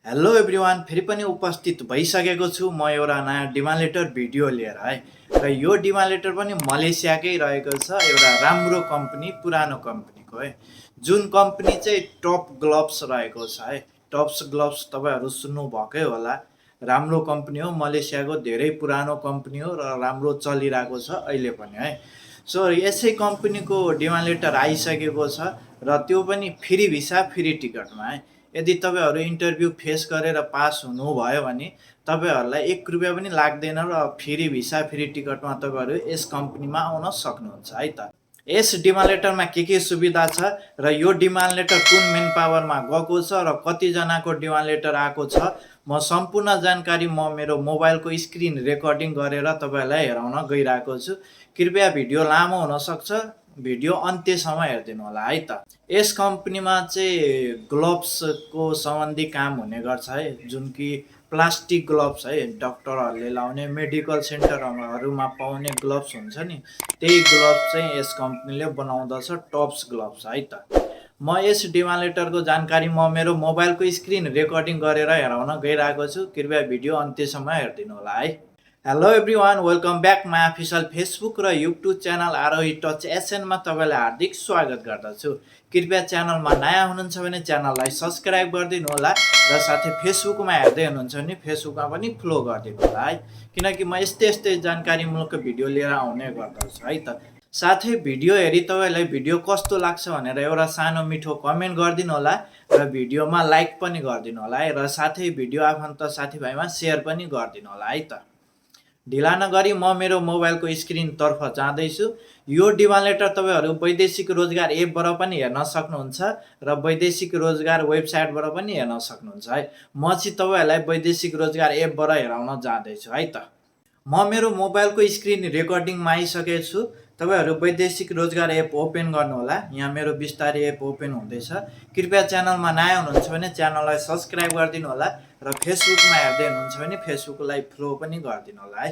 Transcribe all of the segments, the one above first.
Hello everyone, फेरि पनि उपस्थित भइसकेको छु म एउटा नयाँ डिमालेटर भिडियो लिएर है। र यो डिमालेटर पनि मलेसियाकै रहेको छ, एउटा राम्रो कम्पनी, पुरानो कम्पनीको है। जुन कम्पनी चाहिँ टप ग्लोभ्स रहेको छ है। टप्स ग्लोभ्स तपाईँहरू सुन्नुभएकै होला। राम्रो कम्पनी हो, मलेसियाको धेरै पुरानो कम्पनी हो र राम्रो चलिरहेको छ अहिले पनि है। सो यसै कम्पनीको डिमालेटर आइसकेको छ र त्यो पनि फ्री भिसा फ्री टिकटमा है। यदि तपाईँहरू इन्टरभ्यू फेस गरेर पास हुनुभयो भने तपाईँहरूलाई 1 रुपियाँ पनि लाग्दैन र फ्री भिसा फ्री टिकटमा तपाईँहरू यस कम्पनीमा आउन सक्नुहुन्छ है त। यस डिमालेटरमा के सुविधा छ र यो डिमालेटर कुन मेन पावरमा गएको छ र कतिजनाको डिमालेटर आएको छ, म सम्पूर्ण जानकारी मेरो मोबाइलको स्क्रिन रेकर्डिङ गरेर तपाईँहरूलाई हेराउन गइरहेको छु। कृपया भिडियो लामो हुनसक्छ, भिडियो अन्त्यसम्म हेरिदिनु होला है त। यस कम्पनीमा चाहिँ ग्लोभ्सको सम्बन्धी काम हुने गर्छ है, जुन कि प्लास्टिक ग्लोभ्स है, डक्टरहरूले लाउने मेडिकल सेन्टरहरूमा पाउने ग्लोभ्स हुन्छ नि, त्यही ग्लोभ्स चाहिँ यस कम्पनीले बनाउँदछ, टप्स ग्लोभ्स है त। म यस डिमालेटरको जानकारी मेरो मोबाइलको स्क्रिन रेकर्डिङ गरेर हेराउन गइरहेको छु। कृपया भिडियो अन्त्यसम्म हेरिदिनु होला है। Hello everyone, welcome back my official Facebook र युट्युब च्यानल आरोही टच एसएनमा तपाईँलाई हार्दिक स्वागत गर्दछु। कृपया च्यानलमा नयाँ हुनुहुन्छ भने च्यानललाई सब्सक्राइब गरिदिनु होला र साथै फेसबुकमा हेर्दै हुनुहुन्छ भने फेसबुकमा पनि फलो गरिदिनु होला है, किनकि म यस्तै जानकारीमूलक भिडियो लिएर आउने गर्दछु है त। साथै भिडियो हेरी तपाईँलाई भिडियो कस्तो लाग्छ भनेर एउटा सानो मिठो कमेन्ट गरिदिनु होला र भिडियोमा लाइक पनि गरिदिनु होला है, र साथै भिडियो आफन्त साथीभाइमा सेयर पनि गरिदिनु होला है त। ढिला नगरी म मेरो मोबाइलको स्क्रिनतर्फ जाँदैछु। यो डिमालेटर तपाईँहरू वैदेशिक रोजगार एपबाट पनि हेर्न सक्नुहुन्छ र वैदेशिक रोजगार वेबसाइटबाट पनि हेर्न सक्नुहुन्छ है। म चाहिँ तपाईँहरूलाई वैदेशिक रोजगार एपबाट हेराउन जाँदैछु है त। म मेरो मोबाइलको स्क्रिन रेकर्डिङमा आइसकेको छु। तपाईँहरू वैदेशिक रोजगार एप ओपन गर्नुहोला। यहाँ मेरो बिस्तारै एप ओपन हुँदैछ। कृपया च्यानलमा नयाँ हुनुहुन्छ भने च्यानललाई सब्सक्राइब गरिदिनु होला र फेसबुकमा हेर्दै हुनुहुन्छ भने फेसबुकलाई फलो पनि गरिदिनु होला है।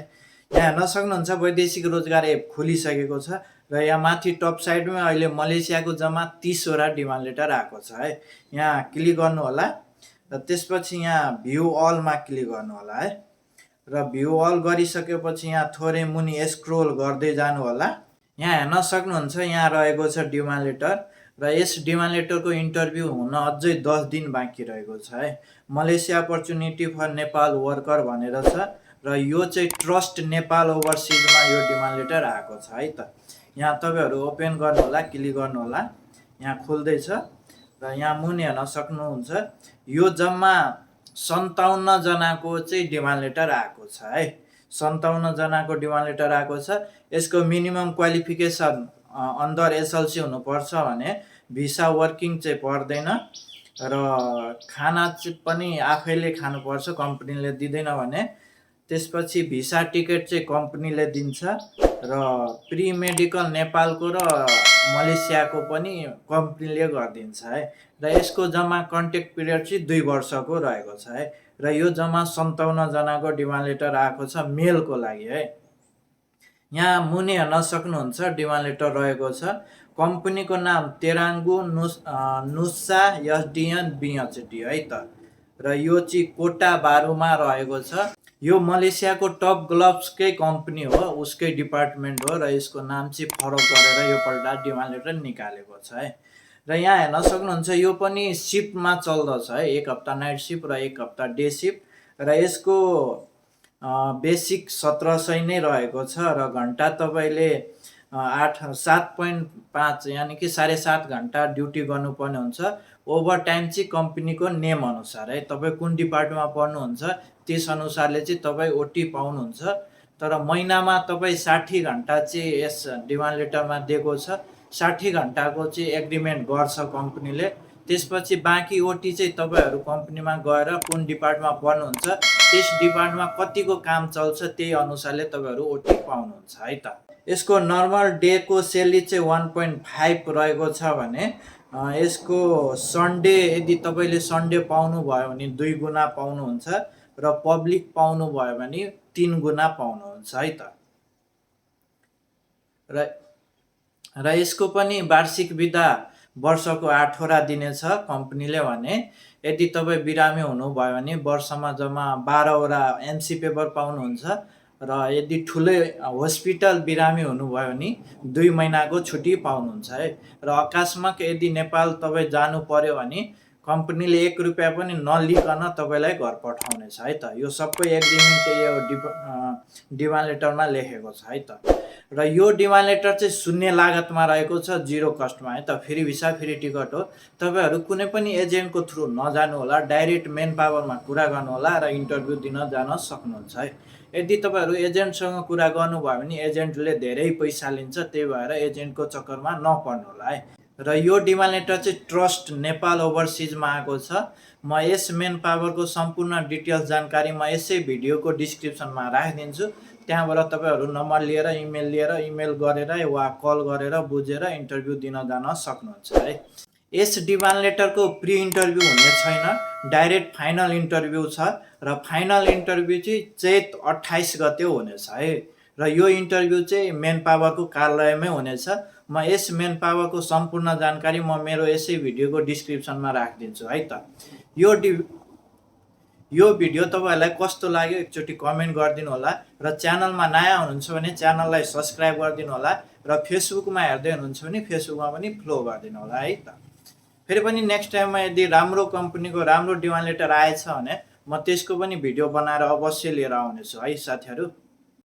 यहाँ हेर्न सक्नुहुन्छ वैदेशिक रोजगार एप खोलिसकेको छ र यहाँ माथि टप साइडमा अहिले मलेसियाको जम्मा 30वटा डिमान्ड लेटर आएको छ है। यहाँ क्लिक गर्नु होला र त्यसपछि यहाँ भ्यू अलमा क्लिक गर्नु होला है। र भ्यू अल गरिसकेपछि यहाँ थोरै मुनि स्क्रोल गर्दै जानु होला। यहाँ हेर्न सक्नुहुन्छ यहाँ रहेको छ डिमान्ड लेटर र यस डिमान्ड लेटरको इन्टरभ्यू हुन अझै 10 दिन बाँकी रहेको छ है। Malaysia opportunity for Nepal worker भनेर छ र यो चाहिँ ट्रस्ट नेपाल ओभरसिजमा यो डिमान्ड लेटर आएको छ है त। यहाँ तपाईँहरू ओपन गर्नु होला, क्लिक गर्नु होला। यहाँ खोल्दैछ र यहाँ मुनि हेर्न सक्नुहुन्छ यो जम्मा 57 जनाको चाहिँ डिमान्ड लेटर आएको छ है। 57 जनाको डिमान्ड लेटर आएको छ। यसको मिनिमम क्वालिफिकेसन अन्डर एसएलसी हुनुपर्छ भने भिसा वर्किङ चाहिँ पर्दैन र खाना पनि आफैले खानुपर्छ, कम्पनीले दिँदैन भने। त्यसपछि भिसा टिकट चाहिँ कम्पनीले दिन्छ र प्री मेडिकल नेपालको र मलेसियाको पनि कम्पनीले गरिदिन्छ है। र यसको जम्मा कन्ट्याक्ट पिरियड चाहिँ 2 वर्षको रहेको छ है। र यो जम्मा 57 जनाको डिमान्ड लेटर आएको छ मेलको लागि है। यहाँ मुनि हेर्न सक्नुहुन्छ डिमान्ड लेटर रहेको छ। कम्पनीको नाम तेराङ्गु नुसा एसडिएन बिएचडी है त। र यो चाहिँ कोटा बारुमा रहेको छ। यो मलेसियाको टप ग्लोभ्सकै कम्पनी हो, उसकै डिपार्टमेन्ट हो र यसको नाम चाहिँ फरक गरेर यो पल्ट डिमान्ड लेटर निकालेको छ है। र यहाँ हेर्न सक्नुहुन्छ यो पनि सिफ्टमा चल्दछ है, 1 हप्ता नाइट सिफ्ट र 1 हप्ता डे सिफ्ट। र यसको बेसिक 1700 नै रहेको छ र घन्टा तपाईँले 7.5 यानि कि 7.5 घन्टा ड्युटी गर्नुपर्ने हुन्छ। ओभर टाइम चाहिँ कम्पनीको नेम अनुसार है, तपाईँ कुन डिपार्टमेन्टमा पढ्नुहुन्छ त्यस अनुसारले चाहिँ तपाईँ ओटी पाउनुहुन्छ। तर महिनामा तपाईँ 60 घन्टा चाहिँ यस डिमान्ड लेटरमा दिएको छ। 60 घन्टाको चाहिँ एग्रिमेन्ट गर्छ कम्पनीले। त्यसपछि बाँकी ओटी चाहिँ तपाईँहरू कम्पनीमा गएर कुन डिपार्टमेन्टमा पढ्नुहुन्छ त्यस डिपार्टमेन्टमा कतिको काम चल्छ त्यही अनुसारले तपाईँहरू ओटी पाउनुहुन्छ है त। यसको नर्मल डेको सेलेरी चाहिँ 1.5 रहेको छ भने यसको सन्डे यदि तपाईँले सन्डे पाउनुभयो भने 2 गुणा पाउनुहुन्छ र पब्लिक पाउनुभयो भने 3 गुणा पाउनुहुन्छ है त। र यसको पनि वार्षिक बिदा वर्षको 8वटा दिनेछ कम्पनीले भने। यदि तपाईँ बिरामी हुनुभयो भने वर्षमा जम्मा 12वटा एमसी पेपर पाउनुहुन्छ र यदि ठुलै हस्पिटल बिरामी हुनुभयो भने 2 महिनाको छुट्टी पाउनुहुन्छ है। र अकस्मात यदि नेपाल तपाईँ जानु पर्यो भने कम्पनीले 1 रुपियाँ पनि नलिकन तपाईँलाई घर पठाउनेछ है त। यो सबै एग्रिमेन्ट यो डिमान्ड लेटरमा लेखेको छ है त। र यो डिमान्ड लेटर चाहिँ शून्य लागतमा रहेको छ, 0 कस्टमा है त। फ्री भिसा फ्री टिकट हो। तपाईँहरू कुनै पनि एजेन्टको थ्रु नजानु होला, डाइरेक्ट मेन पावरमा कुरा गर्नु होला र इन्टरभ्यू दिन जान सक्नुहुन्छ है। यदि तपाईँहरू एजेन्टसँग कुरा गर्नुभयो भने एजेन्टले धेरै पैसा लिन्छ, त्यही भएर एजेन्टको चक्करमा नपर्नु होला है। र यो डिमान्ड लेटर चाहिँ ट्रस्ट नेपाल ओभरसिजमा आएको छ। म यस मेन पावरको सम्पूर्ण डिटेल्स जानकारी म यसै भिडियोको डिस्क्रिप्सनमा राखिदिन्छु। त्यहाँबाट तपाईँहरू नम्बर लिएर इमेल गरेर वा कल गरेर बुझेर इन्टरभ्यू दिन जान सक्नुहुन्छ है। यस डिमान्ड लेटरको प्री इन्टरभ्यू हुने छैन, डाइरेक्ट फाइनल इन्टरभ्यू छ र फाइनल इन्टरभ्यू चाहिँ चैत 28 गते हुनेछ है। र यो इन्टरभ्यू चाहिँ मेन पावरको कार्यालयमै हुनेछ। म यस मेन पावरको सम्पूर्ण जानकारी म मेरो यसै भिडियोको डिस्क्रिप्सनमा राखिदिन्छु है त। यो भिडियो तपाईँहरूलाई कस्तो लाग्यो एकचोटि कमेन्ट गरिदिनु होला र च्यानलमा नयाँ हुनुहुन्छ भने च्यानललाई सब्सक्राइब गरिदिनु होला र फेसबुकमा हेर्दै हुनुहुन्छ भने फेसबुकमा पनि फलो गरिदिनु होला है त। फेरि पनि नेक्स्ट टाइममा यदि राम्रो कम्पनीको राम्रो डिमान्ड लेटर आएछ भने म त्यसको पनि भिडियो बनाएर अवश्य लिएर आउनेछु है साथीहरू।